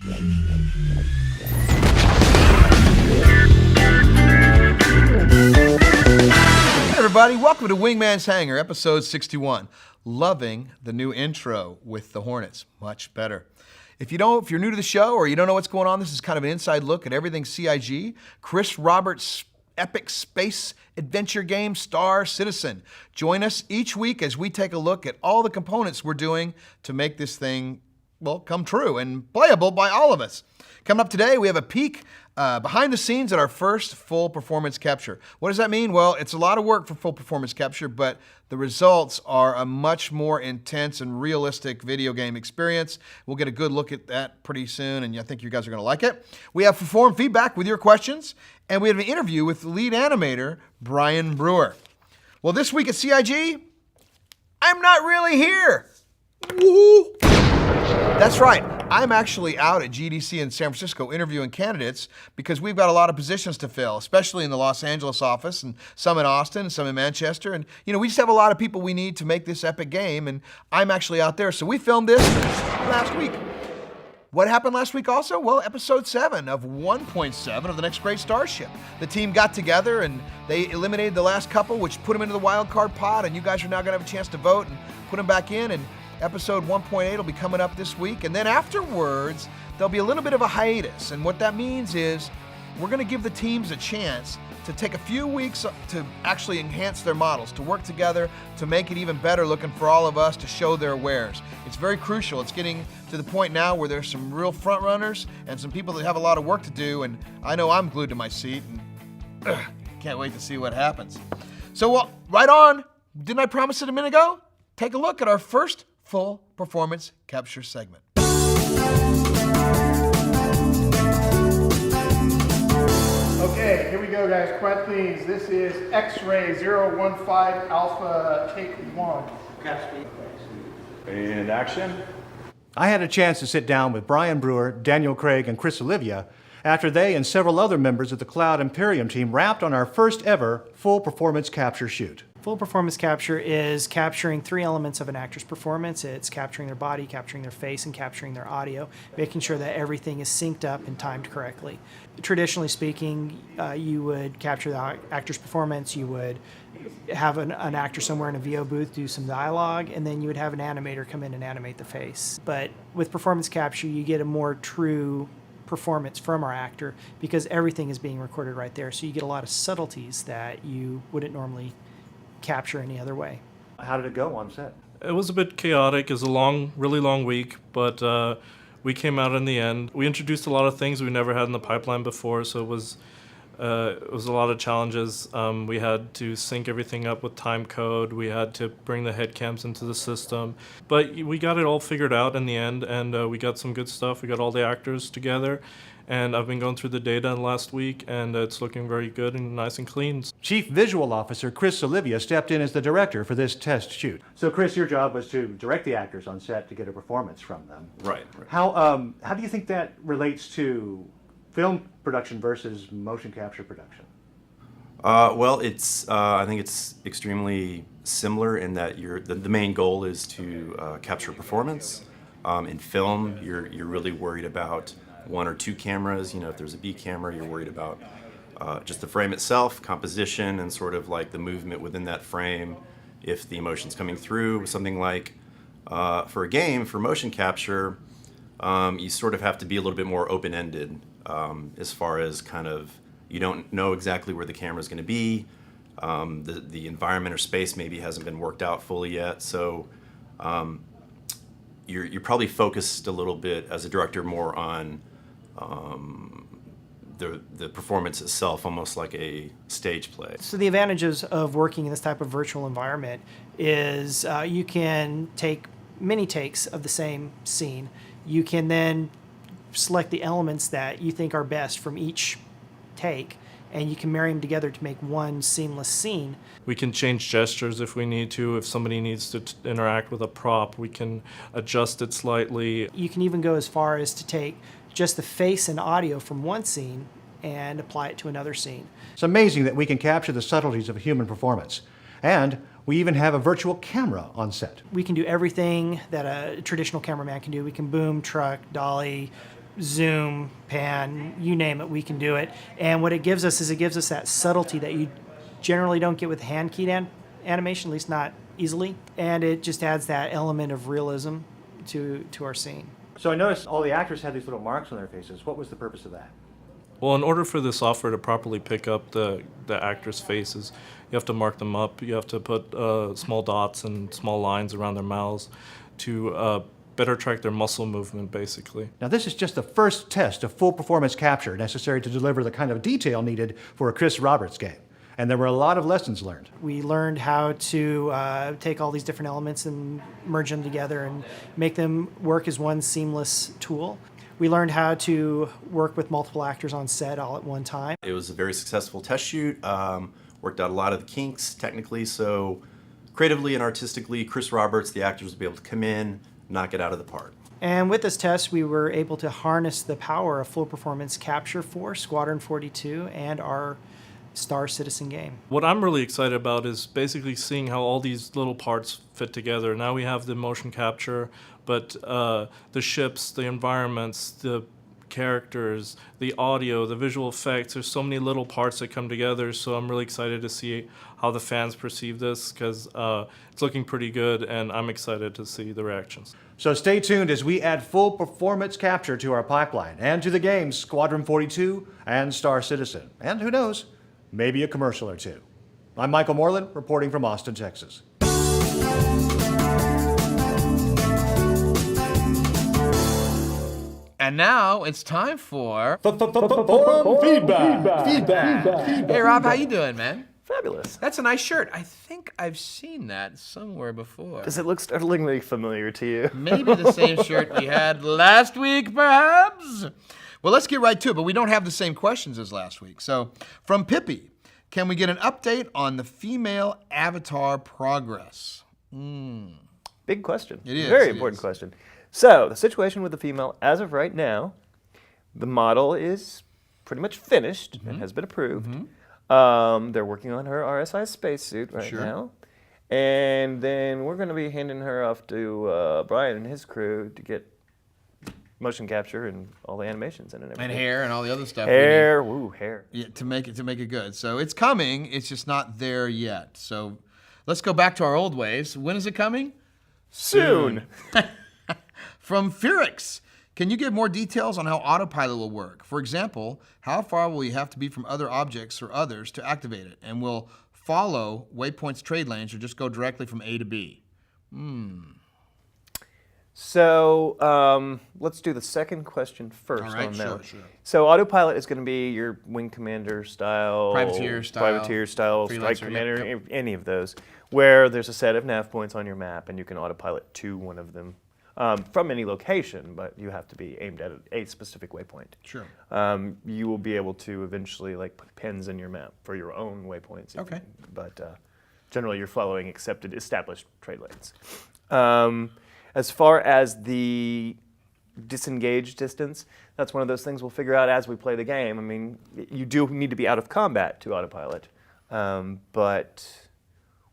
Hey everybody, welcome to Wingman's Hangar, episode 61. Loving the new intro with the Hornets. Much better. If you're new to the show or you don't know what's going on, this is kind of an inside look at everything CIG. Chris Roberts' epic space adventure game, Star Citizen. Join us each week as we take a look at all the components we're doing to make this thing, well, come true and playable by all of us. Coming up today, we have a peek behind the scenes at our first full performance capture. What does that mean? Well, it's a lot of work for full performance capture, but the results are a much more intense and realistic video game experience. We'll get a good look at that pretty soon, and I think you guys are going to like it. We have forum feedback with your questions, and we have an interview with the lead animator, Bryan Brewer. Well, this week at CIG, I'm not really here. Woo-hoo. That's right. I'm actually out at GDC in San Francisco interviewing candidates because we've got a lot of positions to fill, especially in the Los Angeles office and some in Austin and some in Manchester. And, we just have a lot of people we need to make this epic game, and I'm actually out there. So we filmed this last week. What happened last week also? Well, episode 7 of 1.7 of the Next Great Starship. The team got together and they eliminated the last couple, which put them into the wild card pod, and you guys are now going to have a chance to vote and put them back in. And episode 1.8 will be coming up this week. And then afterwards, there'll be a little bit of a hiatus. And what that means is we're going to give the teams a chance to take a few weeks to actually enhance their models, to work together, to make it even better looking for all of us to show their wares. It's very crucial. It's getting to the point now where there's some real front runners and some people that have a lot of work to do. And I know I'm glued to my seat and can't wait to see what happens. So, right on. Didn't I promise it a minute ago? Take a look at our first full performance capture segment. Okay, here we go, guys. Quad please. This is X-Ray 015 Alpha, take 1. And action. I had a chance to sit down with Bryan Brewer, Daniel Craig, and Chris Olivia after they and several other members of the Cloud Imperium team wrapped on our first ever full performance capture shoot. Full performance capture is capturing 3 elements of an actor's performance. It's capturing their body, capturing their face, and capturing their audio, making sure that everything is synced up and timed correctly. Traditionally speaking, you would capture the actor's performance, you would have an actor somewhere in a VO booth do some dialogue, and then you would have an animator come in and animate the face. But with performance capture, you get a more true performance from our actor because everything is being recorded right there. So you get a lot of subtleties that you wouldn't normally capture any other way. How did it go on set? It was a bit chaotic. It was a really long week, but we came out in the end. We introduced a lot of things we never had in the pipeline before, so it was a lot of challenges. We had to sync everything up with time code. We had to bring the head cams into the system. But we got it all figured out in the end, and we got some good stuff. We got all the actors together, and I've been going through the data in the last week, and it's looking very good and nice and clean. Chief Visual Officer Chris Olivia stepped in as the director for this test shoot. So Chris, your job was to direct the actors on set to get a performance from them. Right. How do you think that relates to film production versus motion capture production? Well, I think it's extremely similar in that the main goal is to capture performance. In film, you're really worried about 1 or 2 cameras. If there's a B camera, you're worried about just the frame itself, composition, and sort of like the movement within that frame. If the emotion's coming through, something like for a game, for motion capture, you sort of have to be a little bit more open-ended as far as kind of you don't know exactly where the camera's going to be. The environment or space maybe hasn't been worked out fully yet, so you're probably focused a little bit as a director more on the performance itself, almost like a stage play. So the advantages of working in this type of virtual environment is you can take many takes of the same scene. You can then select the elements that you think are best from each take, and you can marry them together to make one seamless scene. We can change gestures if we need to. If somebody needs to interact with a prop, we can adjust it slightly. You can even go as far as to take just the face and audio from one scene and apply it to another scene. It's amazing that we can capture the subtleties of a human performance. And we even have a virtual camera on set. We can do everything that a traditional cameraman can do. We can boom, truck, dolly, zoom, pan, you name it, we can do it. And what it gives us is it gives us that subtlety that you generally don't get with hand-keyed animation, at least not easily. And it just adds that element of realism to our scene. So I noticed all the actors had these little marks on their faces. What was the purpose of that? Well, in order for the software to properly pick up the actors' faces, you have to mark them up. You have to put small dots and small lines around their mouths to better track their muscle movement, basically. Now, this is just the first test of full performance capture necessary to deliver the kind of detail needed for a Chris Roberts game. And there were a lot of lessons learned. We learned how to take all these different elements and merge them together and make them work as one seamless tool. We learned how to work with multiple actors on set all at one time. It was a very successful test shoot. Worked out a lot of the kinks technically, so creatively and artistically, Chris Roberts, the actors, will be able to come in, knock it out of the park. And with this test, we were able to harness the power of full performance capture for Squadron 42 and our Star Citizen game. What I'm really excited about is basically seeing how all these little parts fit together. Now we have the motion capture, but the ships, the environments, the characters, the audio, the visual effects, there's so many little parts that come together, so I'm really excited to see how the fans perceive this, because it's looking pretty good, and I'm excited to see the reactions. So stay tuned as we add full performance capture to our pipeline and to the games Squadron 42 and Star Citizen. And who knows, maybe a commercial or two. I'm Michael Morlan, reporting from Austin, Texas. And now it's time for Feedback. Hey Rob, how you doing, man? Fabulous. That's a nice shirt. I think I've seen that somewhere before. Does it look startlingly familiar to you? Maybe the same shirt we had last week, perhaps? Well, let's get right to it, but we don't have the same questions as last week. So, from Pippi, can we get an update on the female avatar progress? Big question. It is, Very it important is. question. So, the situation with the female, as of right now, the model is pretty much finished and has been approved. They're working on her RSI spacesuit right now. And then we're going to be handing her off to Bryan and his crew to get motion capture and all the animations in it. And hair and all the other stuff. Hair, woo, hair. Yeah, to make it good. So it's coming. It's just not there yet. So let's go back to our old ways. When is it coming? Soon. From Felix, can you give more details on how autopilot will work? For example, how far will you have to be from other objects or others to activate it? And will follow waypoints trade lanes or just go directly from A to B? So let's do the second question first All right, on that one. sure. So autopilot is going to be your wing commander style, Privateer style, strike freelancer, commander, yep. any of those, where there's a set of nav points on your map and you can autopilot to one of them from any location, but you have to be aimed at a specific waypoint. Sure. You will be able to eventually put pins in your map for your own waypoints. Okay. But generally you're following established trade lanes. As far as the disengage distance, that's one of those things we'll figure out as we play the game. I mean, you do need to be out of combat to autopilot, but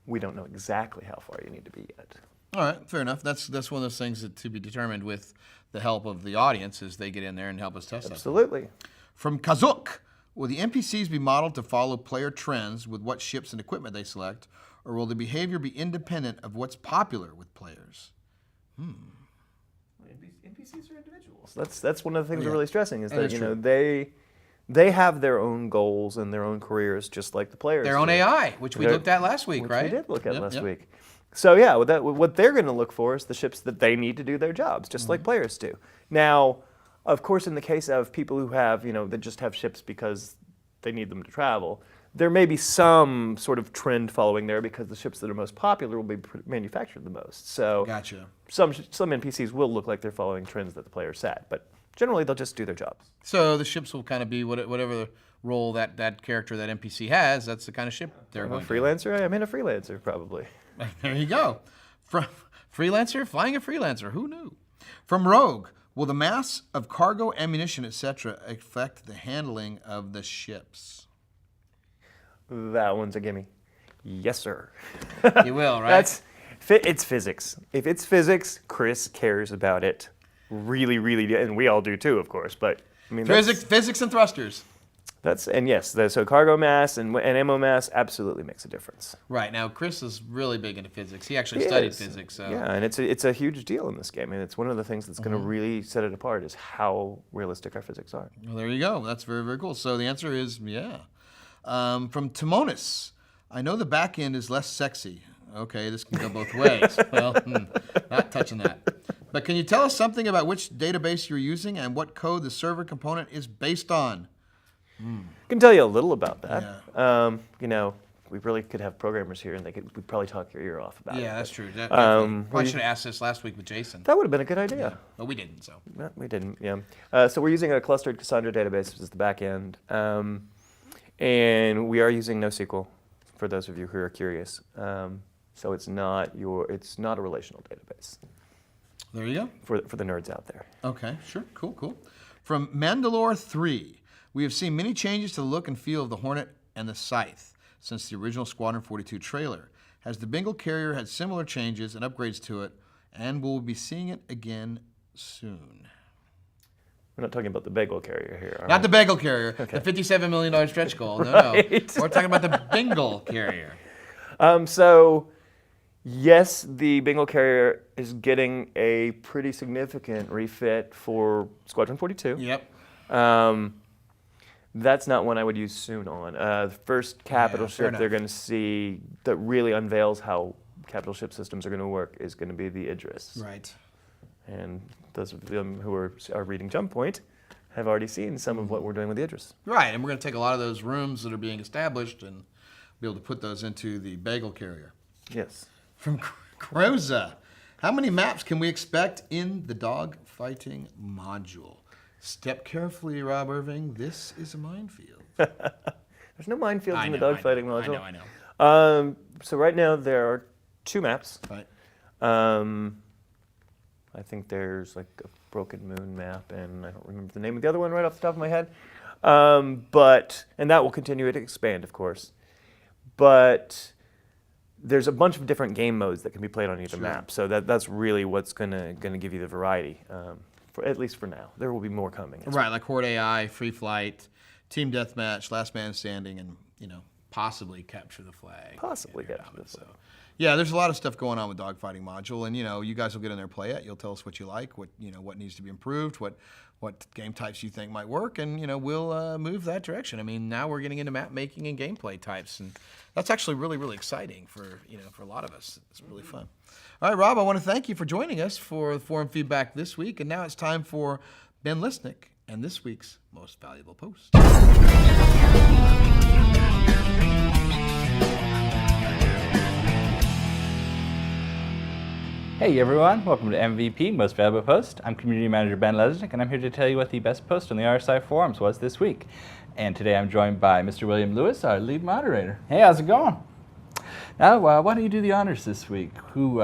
we don't know exactly how far you need to be yet. All right, fair enough. That's one of those things that to be determined with the help of the audience as they get in there and help us test that. Absolutely. From Kazuk, will the NPCs be modeled to follow player trends with what ships and equipment they select, or will the behavior be independent of what's popular with players? NPCs are individuals. That's one of the things we're really stressing is And that that's they have their own goals and their own careers just like the players. Their own do. AI, which we looked at last week, Which right? we did look at Yep, last yep. week. So yeah, what they're going to look for is the ships that they need to do their jobs, just like players do. Now, of course, in the case of people who have, that just have ships because they need them to travel, there may be some sort of trend following there because the ships that are most popular will be manufactured the most. So Gotcha. some NPCs will look like they're following trends that the players set, but generally they'll just do their jobs. So the ships will kind of be whatever role that character, that NPC has, that's the kind of ship they're I'm a going to. freelancer? I'm in a freelancer, probably. There you go. From freelancer, flying a freelancer. Who knew? From Rogue, will the mass of cargo, ammunition, etc. affect the handling of the ships? That one's a gimme. Yes, sir. You will, right? It's physics. If it's physics, Chris cares about it. really, really, and we all do too, of course. But I mean, Physics and thrusters. So cargo mass and ammo mass absolutely makes a difference. Right. Now, Chris is really big into physics. He actually He studied is. physics. So. Yeah, and it's a huge deal in this game, and it's one of the things that's going to really set it apart is how realistic our physics are. Well, there you go. That's very, very cool. So the answer is yeah. From Timonis, I know the back end is less sexy. Okay, this can go both ways. Well, not touching that. But can you tell us something about which database you're using and what code the server component is based on? I can tell you a little about that. Yeah. We really could have programmers here, and we'd probably talk your ear off about it. Yeah, that's true. Um, Probably should have asked this last week with Jason. That would have been a good idea. But we didn't, so. No, we didn't, yeah. So we're using a clustered Cassandra database, which is the back end. And we are using NoSQL, for those of you who are curious. So it's not a relational database. There you go. For the nerds out there. Okay, sure. Cool. From Mandalore 3, we have seen many changes to the look and feel of the Hornet and the Scythe since the original Squadron 42 trailer. Has the Bengal carrier had similar changes and upgrades to it, and will we be seeing it again soon? We're not talking about the bagel carrier here, are Not we? the Bengal carrier, the $57 million stretch goal. No. We're talking about the Bengal carrier. So, yes, the Bengal carrier is getting a pretty significant refit for Squadron 42. Yep. That's not one I would use soon on. The first capital fair ship they're enough. going to see that really unveils how capital ship systems are going to work is going to be the Idris. Right. And those of them who are reading Jump Point have already seen some of what we're doing with the Idris. Right, and we're going to take a lot of those rooms that are being established and be able to put those into the Bagel carrier. Yes. From Croza, how many maps can we expect in the dog fighting module? Step carefully, Rob Irving. This is a minefield. There's no minefields in the dogfighting module. I know. So right now there are 2 maps. Right. I think there's like a Broken Moon map, and I don't remember the name of the other one right off the top of my head. And that will continue to expand, of course. But there's a bunch of different game modes that can be played on either map. So that's really what's gonna give you the variety, at least for now. There will be more coming. Right, like Horde AI, Free Flight, Team Deathmatch, Last Man Standing, and possibly Capture the Flag. Possibly Capture the Flag. So, yeah, there's a lot of stuff going on with Dogfighting Module, and you guys will get in there, play it. You'll tell us what you like, what needs to be improved, what game types you think might work, and we'll move that direction. I mean, now we're getting into map making and gameplay types, and that's actually really, really exciting for a lot of us. It's really fun. All right, Rob, I want to thank you for joining us for the forum feedback this week, and now it's time for Ben Lesnick and this week's most valuable post. Hey everyone, welcome to MVP, Most Valuable Post. I'm Community Manager Ben Lesnick, and I'm here to tell you what the best post on the RSI forums was this week. And today I'm joined by Mr. William Lewis, our lead moderator. Hey, how's it going? Now, why don't you do the honors this week? Who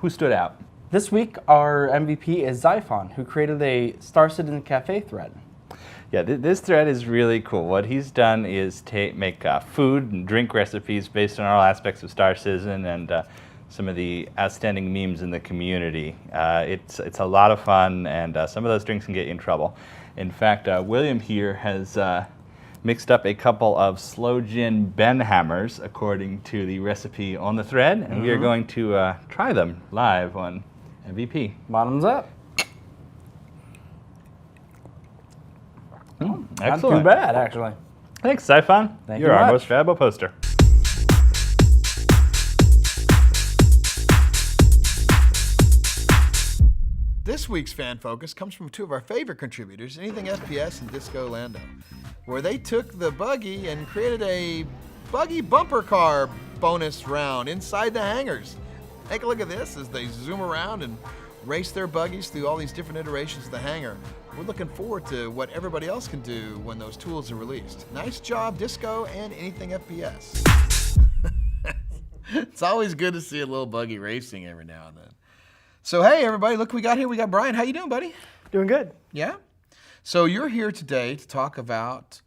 stood out? This week, our MVP is Xyphon, who created a Star Citizen Café thread. Yeah, this thread is really cool. What he's done is make food and drink recipes based on all aspects of Star Citizen and some of the outstanding memes in the community. It's a lot of fun, and some of those drinks can get you in trouble. In fact, William here has mixed up a couple of slow gin Benhammers according to the recipe on the thread, and we are going to try them live on MVP. Bottoms up. Excellent. Not too bad, actually. Thanks, Xyphon. Thank You're you our much. most valuable poster. This week's fan focus comes from 2 of our favorite contributors, AnythingFPS and Disco Lando, where they took the buggy and created a buggy bumper car bonus round inside the hangars. Take a look at this as they zoom around and race their buggies through all these different iterations of the hangar. We're looking forward to what everybody else can do when those tools are released. Nice job, Disco and AnythingFPS. It's always good to see a little buggy racing every now and then. So hey everybody, look who we got here. We got Bryan. How you doing, buddy? Doing good. Yeah? So you're here today to talk about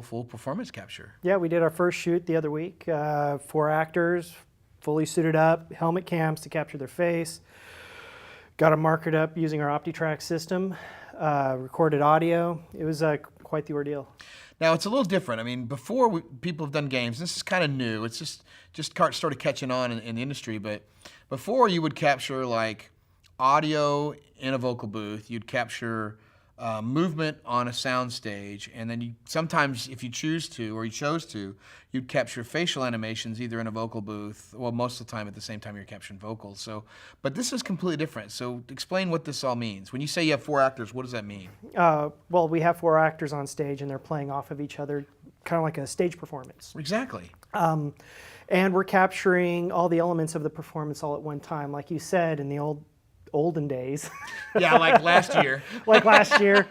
full performance capture. Yeah, we did our first shoot the other week. 4 actors, fully suited up, helmet cams to capture their face. got them marketed up using our OptiTrack system, recorded audio. It was quite the ordeal. Now it's a little different. I mean, before people have done games. This is kind of new. It's just started catching on in the industry. But before, you would capture like audio in a vocal booth. You'd capture movement on a sound stage, and then you sometimes, if you chose to, you'd capture facial animations either in a vocal booth. Well, most of the time at the same time you're capturing vocals. So, but this is completely different. So, explain what this all means. When you say you have 4 actors, what does that mean? Well, we have 4 actors on stage, and they're playing off of each other, kind of like a stage performance. Exactly. And we're capturing all the elements of the performance all at one time, like you said in the olden days. Yeah, like last year. Like last year.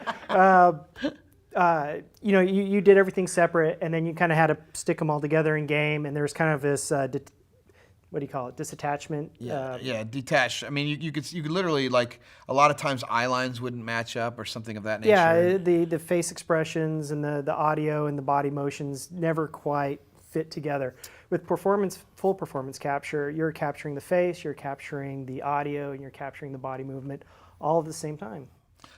You did everything separate, and then you kind of had to stick them all together in game, and there's kind of this, what do you call it, disattachment? Yeah, detached. I mean, you could literally, like, a lot of times eye lines wouldn't match up or something of that nature. Yeah, the face expressions and the audio and the body motions never quite fit together. With full performance capture, you're capturing the face, you're capturing the audio, and you're capturing the body movement all at the same time.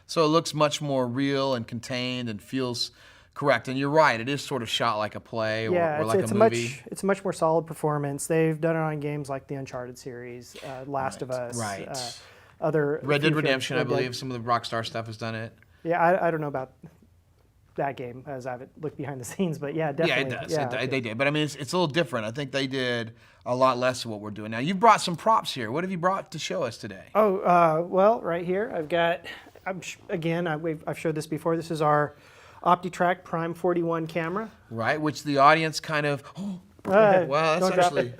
So it looks much more real and contained and feels correct. And you're right, it is sort of shot like a play or like a movie. It's a much more solid performance. They've done it on games like the Uncharted series, Last of Us, other Red Dead Redemption, I believe. Some of the Rockstar stuff has done it. Yeah, I don't know about that game, as I haven't looked behind the scenes, but yeah, definitely. Yeah, it does. Yeah, they did. But I mean, it's a little different. I think they did a lot less of what we're doing now. You've brought some props here. What have you brought to show us today? Well, right here, I've got, I've showed this before. This is our OptiTrack Prime 41 camera. Right, which the audience kind of, wow, that's actually.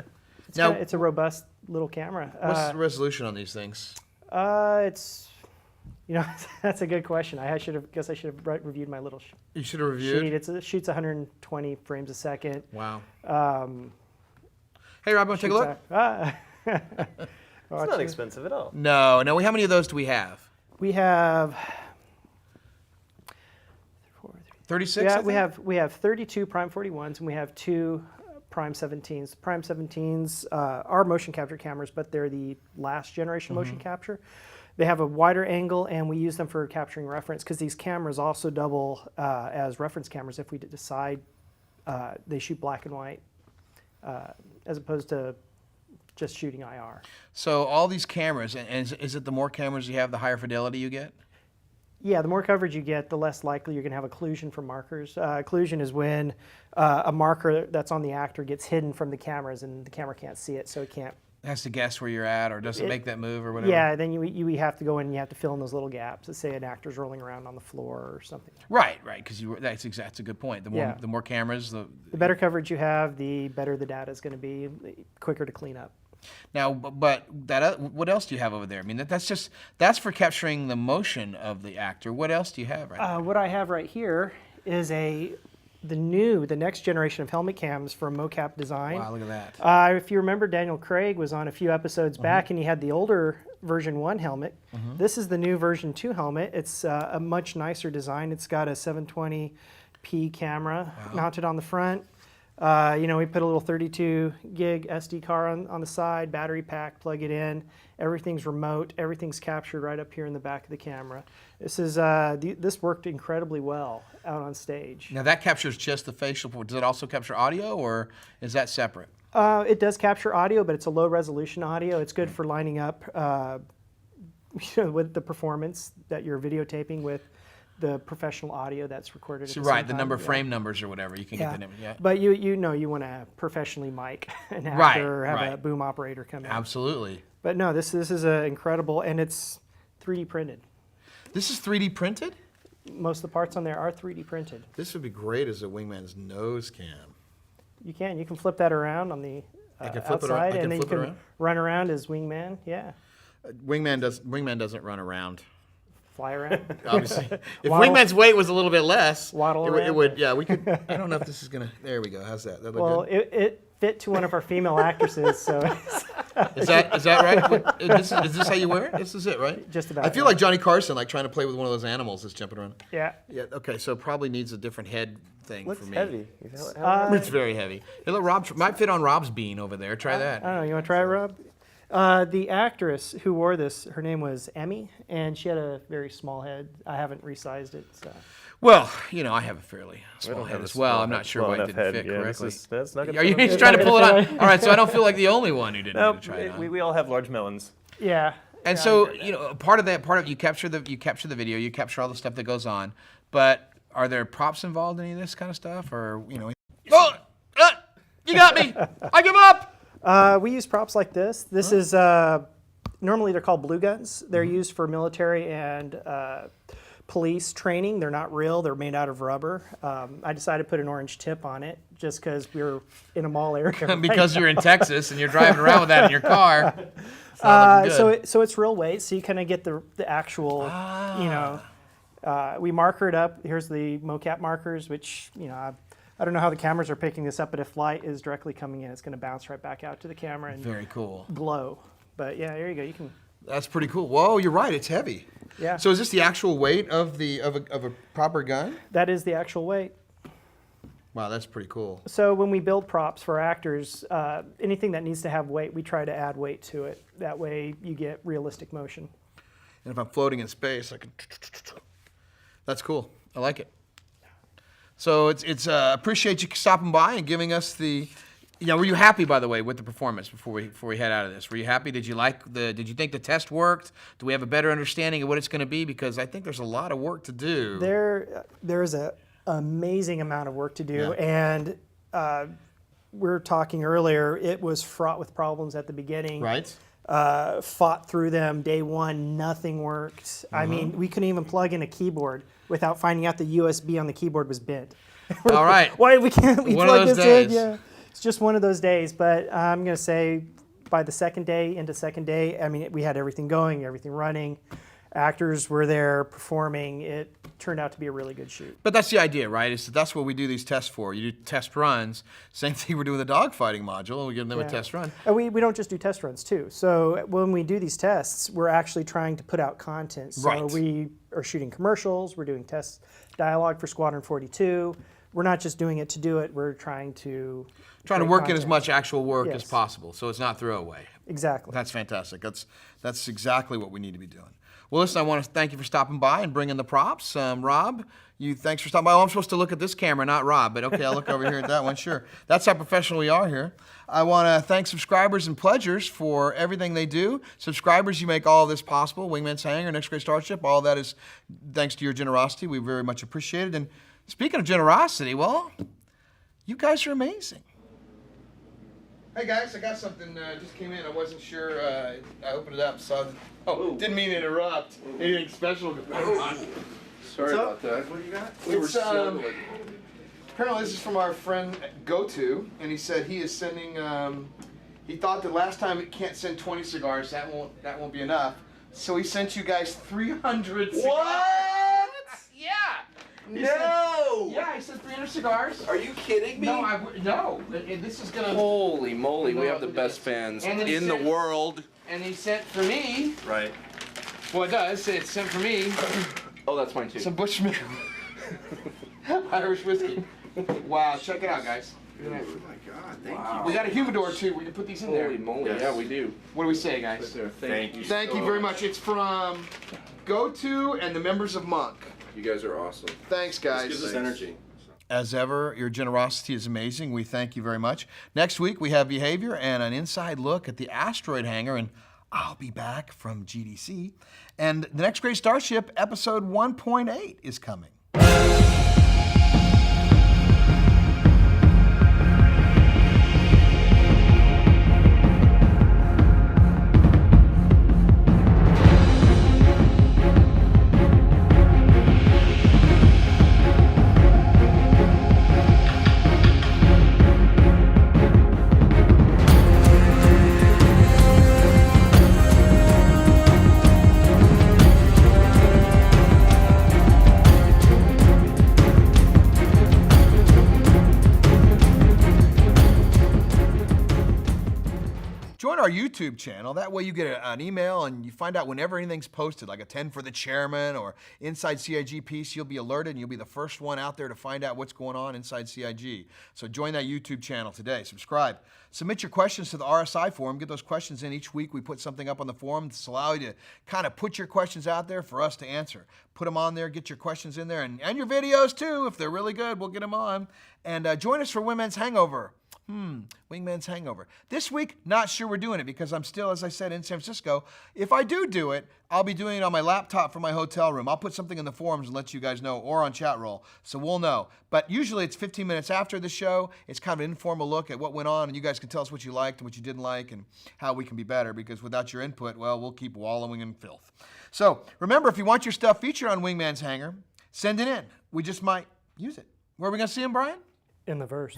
It's a robust little camera. What's the resolution on these things? It's, that's a good question. I should have reviewed my little You should have reviewed? It shoots 120 frames a second. Wow. Hey, Rob, want to take a look? It's not expensive at all. No. How many of those do we have? We have 36? Yeah, we have 32 Prime 41s, and we have 2 Prime 17s. Prime 17s are motion capture cameras, but they're the last generation motion capture. They have a wider angle, and we use them for capturing reference, because these cameras also double as reference cameras if we decide they shoot black and white, as opposed to just shooting IR. So all these cameras, and is it the more cameras you have, the higher fidelity you get? Yeah, the more coverage you get, the less likely you're going to have occlusion from markers. Occlusion is when a marker that's on the actor gets hidden from the cameras, and the camera can't see it, so it can't. It has to guess where you're at, or doesn't make that move, or whatever. Yeah, then you have to go in and you have to fill in those little gaps. Let's say an actor's rolling around on the floor or something. Right, because that's a good point. The more cameras, the better coverage you have, the better the data is going to be, the quicker to clean up. Now, but what else do you have over there? I mean, that's for capturing the motion of the actor. What else do you have right now? What I have right here is the next generation of helmet cams from Mocap Design. Wow, look at that. If you remember, Daniel Craig was on a few episodes back, and he had the older version 1 helmet. This is the new version 2 helmet. It's a much nicer design. It's got a 720p camera mounted on the front. We put a little 32 gig SD card on the side, battery pack, plug it in. Everything's remote. Everything's captured right up here in the back of the camera. This worked incredibly well out on stage. Now that captures just the facial. Does it also capture audio, or is that separate? It does capture audio, but it's a low resolution audio. It's good for lining up with the performance that you're videotaping with the professional audio that's recorded. So right, the number of frame numbers or whatever you can get the name. Yeah. But you want to professionally mic an actor or have a boom operator come in. Absolutely. But no, this is incredible, and it's 3D printed. This is 3D printed? Most of the parts on there are 3D printed. This would be great as a Wingman's nose cam. You can flip that around on the outside, and then you can run around as Wingman. Yeah. Wingman doesn't run around. Fly around. Obviously, if Wingman's weight was a little bit less, it would. Yeah, we could. I don't know if this is gonna. There we go. How's that? That look good? It fit to one of our female actresses. So is that right? Is this how you wear it? This is it, right? Just about. I feel like Johnny Carson, like trying to play with one of those animals that's jumping around. Yeah. Yeah. Okay. So it probably needs a different head thing for me. Heavy. It's very heavy. Hey, look, Rob might fit on Rob's bean over there. Try that. I don't know. You want to try it, Rob? The actress who wore this, her name was Emmy, and she had a very small head. I haven't resized it. So. Well, I have a fairly small don't head have a as well. small I'm head- not sure small why it enough didn't head. fit Yeah, correctly. that's not gonna Are you fit on trying to pull it on? All right, so I don't feel like the only one who didn't No, need to try it on. we all have large melons. Yeah. And yeah, so, I get that. part of you capture the video, you capture all the stuff that goes on, but are there props involved in any of this kind of stuff, or Oh, you got me! I give up! We use props like this. This is normally they're called blue guns. They're used for military and police training. They're not real. They're made out of rubber. I decided to put an orange tip on it just because we were in a mall area. Because you're in Texas and you're driving around with that in your car. It's not looking good. So it's real weight. So you kind of get the actual, we marker it up. Here's the mocap markers, which I don't know how the cameras are picking this up, but if light is directly coming in, it's going to bounce right back out to the camera and Very cool. glow. But yeah, there you go. You can. That's pretty cool. Whoa, you're right. It's heavy. Yeah. So is this the actual weight of a proper gun? That is the actual weight. Wow, that's pretty cool. So when we build props for actors, anything that needs to have weight, we try to add weight to it. That way you get realistic motion. And if I'm floating in space, I can. That's cool. I like it. So it's appreciate you stopping by and giving us the. Were you happy, by the way, with the performance before we head out of this? Were you happy? Did you Did you think the test worked? Do we have a better understanding of what it's going to be? Because I think there's a lot of work to do. There is an amazing amount of work to do, and we were talking earlier. It was fraught with problems at the beginning. Right. Fought through them day one. Nothing worked. I mean, we couldn't even plug in a keyboard without finding out the USB on the keyboard was bent. All right. Why can't we One of plug those this days. in? Yeah. It's just one of those days, but I'm going to say by the second day, I mean, we had everything going, everything running. Actors were there performing. It turned out to be a really good shoot. But that's the idea, right? Is that that's what we do these tests for. You do test runs. Same thing we're doing with the dogfighting module, and we give them a Yeah. test run. And we don't just do test runs, too. So when we do these tests, we're actually trying to put out content. So Right. we are shooting commercials. We're doing test dialogue for Squadron 42. We're not just doing it to do it. We're trying to create Work in as content. much actual work as Yes. possible, so it's not throwaway. Exactly. That's fantastic. That's exactly what we need to be doing. Well, listen, I want to thank you for stopping by and bringing the props. Rob, thanks for stopping by. Oh, I'm supposed to look at this camera, not Rob, but okay, I'll look over here at that one. Sure. That's how professional we are here. I want to thank subscribers and pledgers for everything they do. Subscribers, you make all of this possible. Wingman's Hangar, Next Great Starship, all that is thanks to your generosity. We very much appreciate it. And speaking of generosity, well, you guys are amazing. Hey guys, I got something just came in. I wasn't sure. I opened it up, saw. Didn't mean to interrupt. Anything special going on? Sorry about that. What do you got? We were It's, struggling. Apparently, this is from our friend GoTo, and he said he is sending. He thought that last time it can't send 20 cigars. That won't be enough. So he sent you guys 300 cigars. What? Yeah. No! Yeah, he said 300 cigars. Are you kidding me? No. This is gonna. Holy moly, we No, have the best fans and then he in the said- world. And he sent for me. Right. Well, it does. It's sent for me Oh, that's mine too. some Bushmill Irish whiskey. Wow, check it out, guys. Oh my God, thank We got a humidor too. We can put these in there. Holy moly, Yes. yeah, we do. What do we say, guys? Thank you. Thank you very much. It's from GoTo and the members of Monk. You guys are awesome. Thanks, guys. This gives us energy. As ever, your generosity is amazing. We thank you very much. Next week, we have Behavior and an inside look at the asteroid hangar, and I'll be back from GDC. And the Next Great Starship, episode 1.8, is coming. our YouTube channel. That way you get an email and you find out whenever anything's posted, like a 10 for the chairman or Inside CIG piece. You'll be alerted and you'll be the first one out there to find out what's going on inside CIG. So join that YouTube channel today. Subscribe. Submit your questions to the RSI forum. Get those questions in each week. We put something up on the forum to allow you to kind of put your questions out there for us to answer. Put them on there, get your questions in there, and your videos too. If they're really good, we'll get them on. And join us for Wingman's Hangover. Wingman's Hangover. This week, not sure we're doing it because I'm still, as I said, in San Francisco. If I do it, I'll be doing it on my laptop from my hotel room. I'll put something in the forums and let you guys know, or on chat roll, so we'll know. But usually it's 15 minutes after the show. It's kind of an informal look at what went on, and you guys can tell us what you liked and what you didn't like and how we can be better, because without your input, well, we'll keep wallowing in filth. So remember, if you want your stuff featured on Wingman's Hangar, send it in. We just might use it. Where are we going to see him, Bryan? In the verse.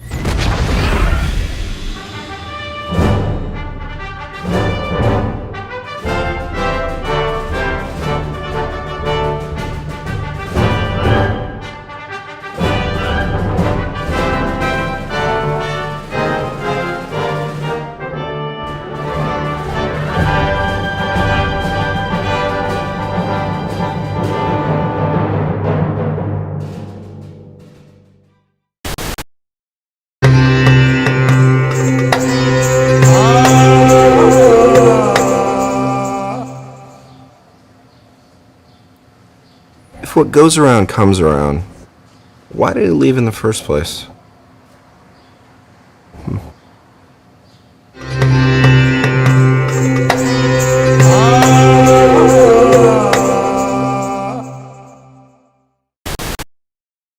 If what goes around comes around, why did he leave in the first place?